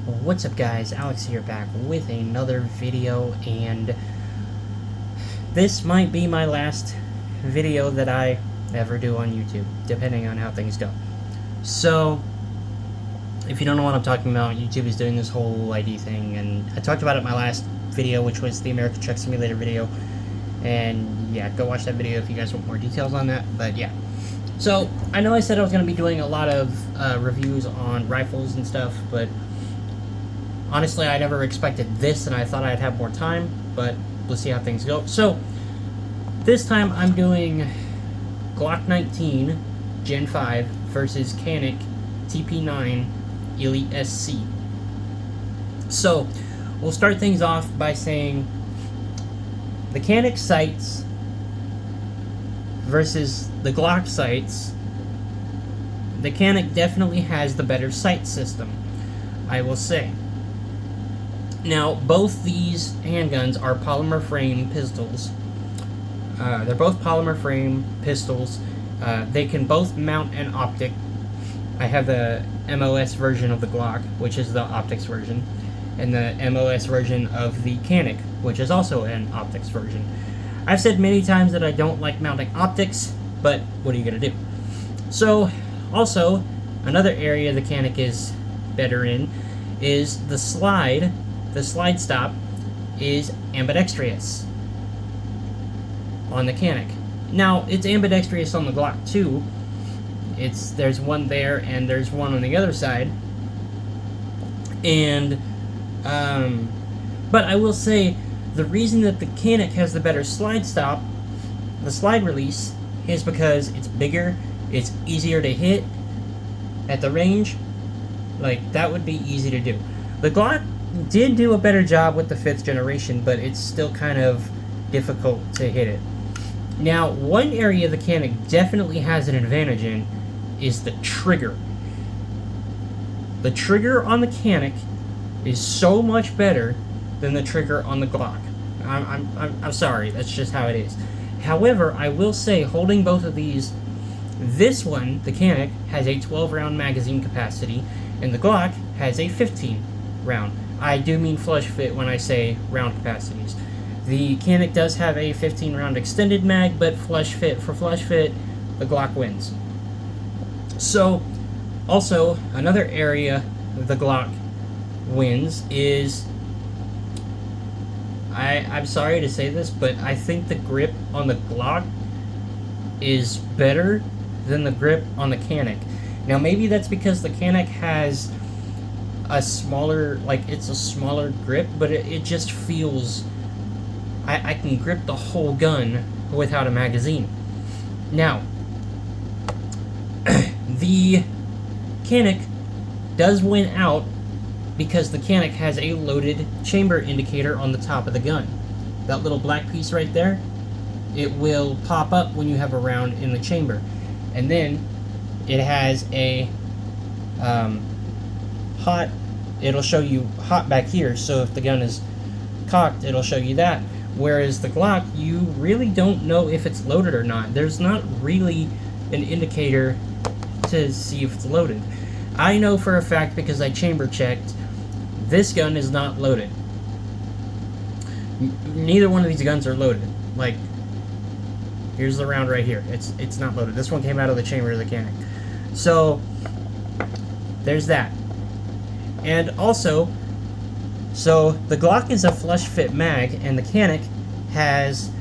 What's up guys, Alex here back with another video, and this might be my last video that I ever do on YouTube, depending on how things go. So, if you don't know what I'm talking about, YouTube is doing this whole ID thing, and I talked about it in my last video, which was the American Truck Simulator video, and yeah, go watch that video if you guys want more details on that, but yeah. So, I know I said I was going to be doing a lot of reviews on rifles and stuff, but honestly, I never expected this, and I thought I'd have more time, but we'll see how things go. So, this time I'm doing Glock 19 Gen 5 versus Canik TP9 Elite SC. So, we'll start things off by saying the Canik sights versus the Glock sights. The Canik definitely has the better sight system, I will say. Now, both these handguns are polymer frame pistols. They're both polymer frame pistols. They can both mount an optic. I have the MOS version of the Glock, which is the optics version, and the MOS version of the Canik, which is also an optics version. I've said many times that I don't like mounting optics, but what are you going to do? So, also, another area the Canik is better in is the slide. The slide stop is ambidextrous on the Canik. Now, it's ambidextrous on the Glock too. There's one there and there's one on the other side. And, but I will say, the reason that the Canik has the better slide stop, the slide release, is because it's bigger, it's easier to hit at the range. Like, that would be easy to do. The Glock did do a better job with the 5th generation, but it's still kind of difficult to hit it. Now, one area the Canik definitely has an advantage in is the trigger. The trigger on the Canik is so much better than the trigger on the Glock. I'm sorry, that's just how it is. However, I will say, holding both of these, this one, the Canik, has a 12-round magazine capacity, and the Glock has a 15-round. I do mean flush fit when I say round capacities. The Canik does have a 15-round extended mag, but flush fit, for flush fit, the Glock wins. So, also, another area the Glock wins is, I'm sorry to say this, but I think the grip on the Glock is better than the grip on the Canik. Now, maybe that's because the Canik has a smaller, like, it's a smaller grip, but it just feels, I can grip the whole gun without a magazine. Now, the Canik does win out because the Canik has a loaded chamber indicator on the top of the gun. That little black piece right there, it will pop up when you have a round in the chamber. And then it has a hot, it'll show you hot back here, so if the gun is cocked, it'll show you that. Whereas the Glock, you really don't know if it's loaded or not. There's not really an indicator to see if it's loaded. I know for a fact, because I chamber checked, this gun is not loaded. Neither one of these guns are loaded. Like, here's the round right here. It's not loaded. This one came out of the chamber of the Canik. So, there's that. And also, so the Glock is a flush fit mag, and the Canik has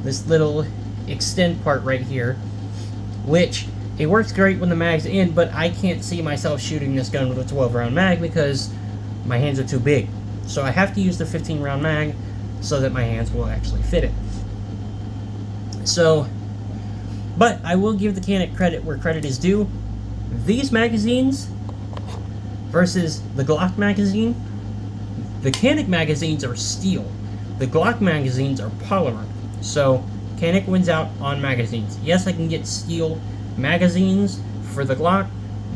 this little extend part right here, which it works great when the mag's in, but I can't see myself shooting this gun with a 12-round mag because my hands are too big. So I have to use the 15-round mag so that my hands will actually fit it. So, but I will give the Canik credit where credit is due. These magazines versus the Glock magazine, the Canik magazines are steel. The Glock magazines are polymer. So, Canik wins out on magazines. Yes, I can get steel magazines for the Glock,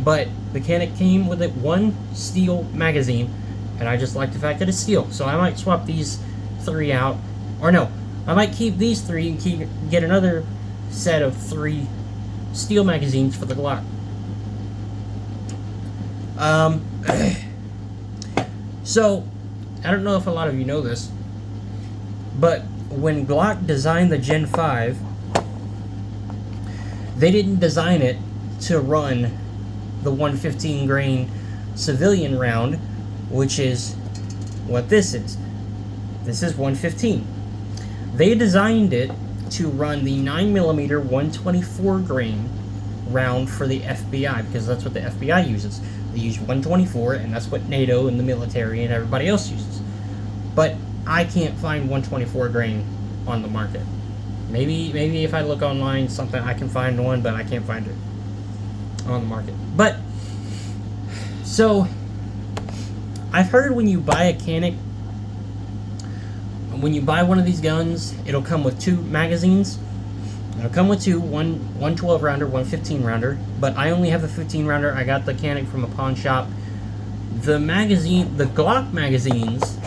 but the Canik came with it one steel magazine, and I just like the fact that it's steel. So I might swap these 3 out, or no, I might keep these 3 and get another set of 3 steel magazines for the Glock. So, I don't know if a lot of you know this, but when Glock designed the Gen 5, they didn't design it to run the 115 grain civilian round, which is what this is. This is 115. They designed it to run the 9mm 124 grain round for the FBI, because that's what the FBI uses. They use 124, and that's what NATO and the military and everybody else uses. But I can't find 124 grain on the market. Maybe if I look online, something I can find one, but I can't find it on the market. But so I've heard when you buy a canik, when you buy one of these guns, it'll come with 2 magazines. It'll come with 2, one 12 rounder, one 15 rounder. But I only have a 15 rounder. I got the canik from a pawn shop. The Glock magazines,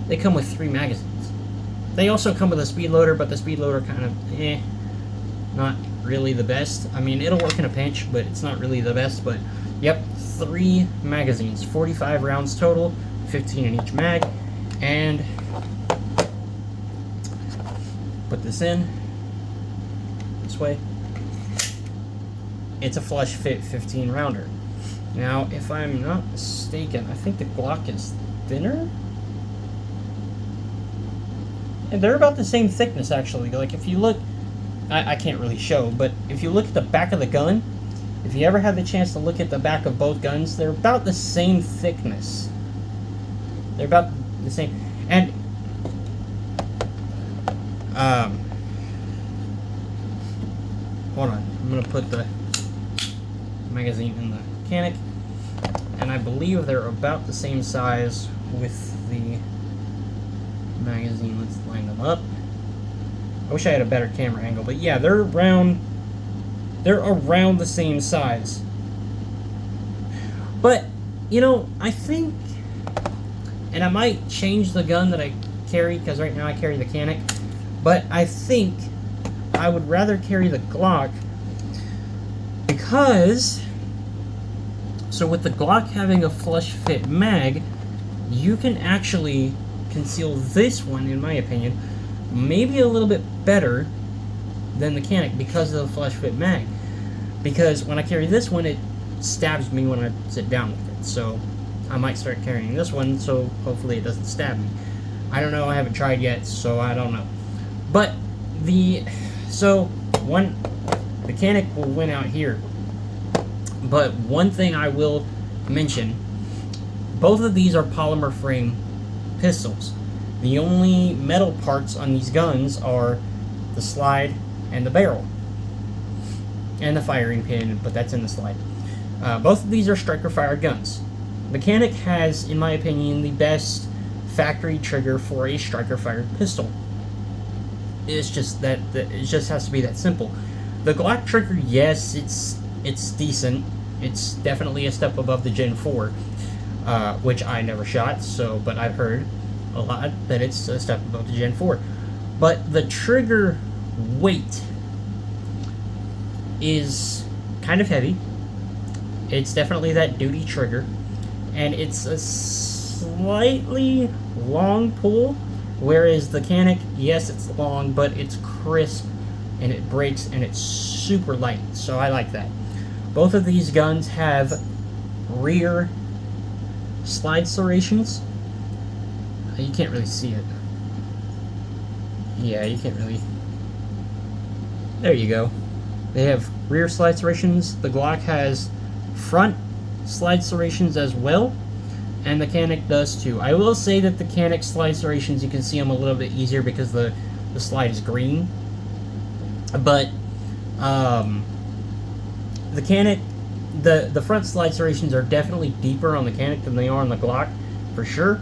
they come with 3 magazines. They also come with a speed loader, but the speed loader kind of, not really the best. I mean, it'll work in a pinch, but it's not really the best. But, yep, 3 magazines, 45 rounds total, 15 in each mag. And put this in this way. It's a flush fit 15 rounder. Now, if I'm not mistaken, I think the Glock is thinner. And they're about the same thickness, actually. Like, if you look, I can't really show, but if you look at the back of the gun, if you ever have the chance to look at the back of both guns, they're about the same thickness. They're about the same. And, hold on. I'm going to put the magazine in the canik. And I believe they're about the same size with the magazine. Let's line them up. I wish I had a better camera angle, but yeah, they're around the same size. But, you know, I think, and I might change the gun that I carry, because right now I carry the canik, but I think I would rather carry the Glock, because, so with the Glock having a flush fit mag, you can actually conceal this one, in my opinion, maybe a little bit better than the canik because of the flush fit mag. Because when I carry this one, it stabs me when I sit down with it. So I might start carrying this one, so hopefully it doesn't stab me. I don't know, I haven't tried yet, so I don't know. But the canik will win out here. But one thing I will mention, both of these are polymer frame pistols. The only metal parts on these guns are the slide and the barrel. And the firing pin, but that's in the slide. Both of these are striker-fired guns. The canik has, in my opinion, the best factory trigger for a striker-fired pistol. It's just that it just has to be that simple. The Glock trigger, yes, it's decent. It's definitely a step above the Gen 4, which I never shot. But I've heard a lot that it's a step above the Gen 4. But the trigger weight is kind of heavy. It's definitely that duty trigger, and it's a slightly long pull, whereas the canik, yes, it's long, but it's crisp and it breaks and it's super light, so I like that. Both of these guns have rear slide serrations. You can't really see it. Yeah, you can't really. There you go. They have rear slide serrations. The Glock has front slide serrations as well, and the canik does too. I will say that the canik slide serrations, you can see them a little bit easier because the slide is green. But the canik, the front slide serrations are definitely deeper on the canik than they are on the Glock, for sure.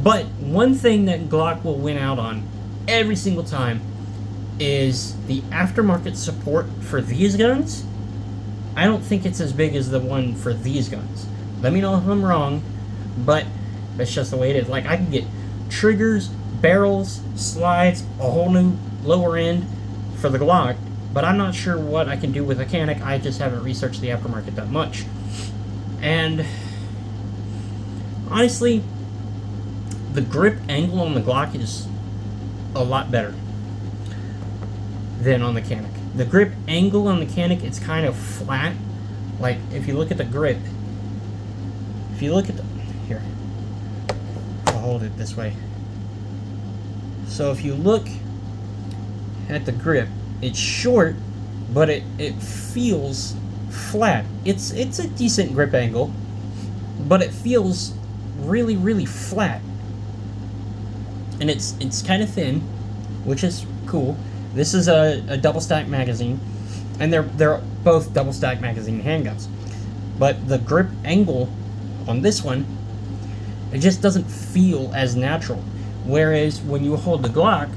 But one thing that Glock will win out on every single time is the aftermarket support for these guns. I don't think it's as big as the one for these guns. Let me know if I'm wrong, but that's just the way it is. Like, I can get triggers, barrels, slides, a whole new lower end for the Glock, but I'm not sure what I can do with a canik. I just haven't researched the aftermarket that much. And Honestly, the grip angle on the Glock is a lot better than on the canik. The grip angle on the canik, it's kind of flat. Like, if you look at the grip, if you look at the, here, I'll hold it this way. So if you look at the grip, it's short, but it feels flat. It's a decent grip angle, but it feels really, really flat. And it's kind of thin, which is cool. This is a double stack magazine, and they're both double stack magazine handguns. But the grip angle on this one, it just doesn't feel as natural. Whereas when you hold the Glock,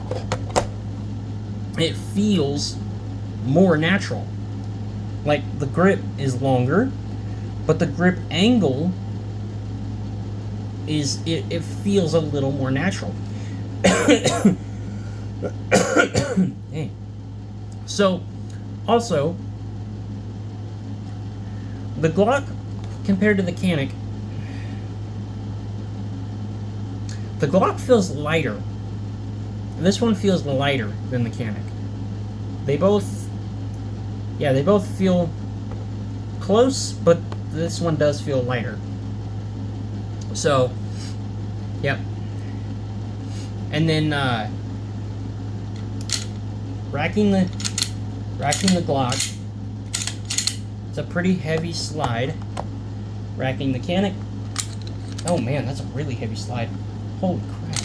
it feels more natural. Like, the grip is longer, but the grip angle is, it feels a little more natural. Hey. So, also, the Glock compared to the canik, the Glock feels lighter. This one feels lighter than the canik. They both feel close, but this one does feel lighter. So, yep. And then racking the Glock. It's a pretty heavy slide. Racking the canik. Oh man, that's a really heavy slide. Holy crap.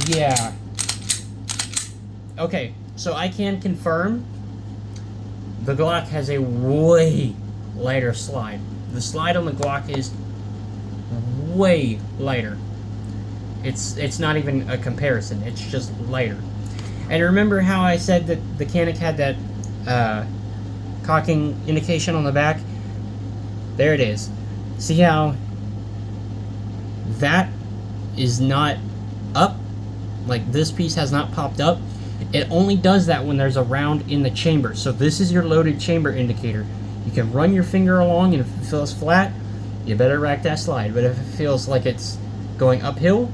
Yeah. Okay, so I can confirm the Glock has a way lighter slide. The slide on the Glock is way lighter. It's not even a comparison. It's just lighter. And remember how I said that the canik had that cocking indication on the back? There it is. See how that is not up? Like, this piece has not popped up. It only does that when there's a round in the chamber. So this is your loaded chamber indicator. You can run your finger along, and if it feels flat, you better rack that slide. But if it feels like it's going uphill,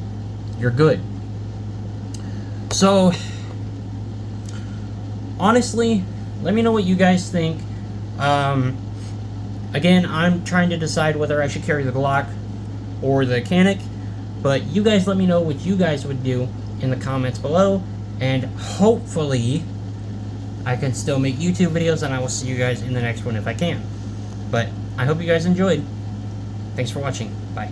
you're good. So, honestly, let me know what you guys think. Again, I'm trying to decide whether I should carry the Glock or the canik, but you guys let me know what you guys would do in the comments below, and hopefully I can still make YouTube videos, and I will see you guys in the next one if I can. But I hope you guys enjoyed. Thanks for watching. Bye.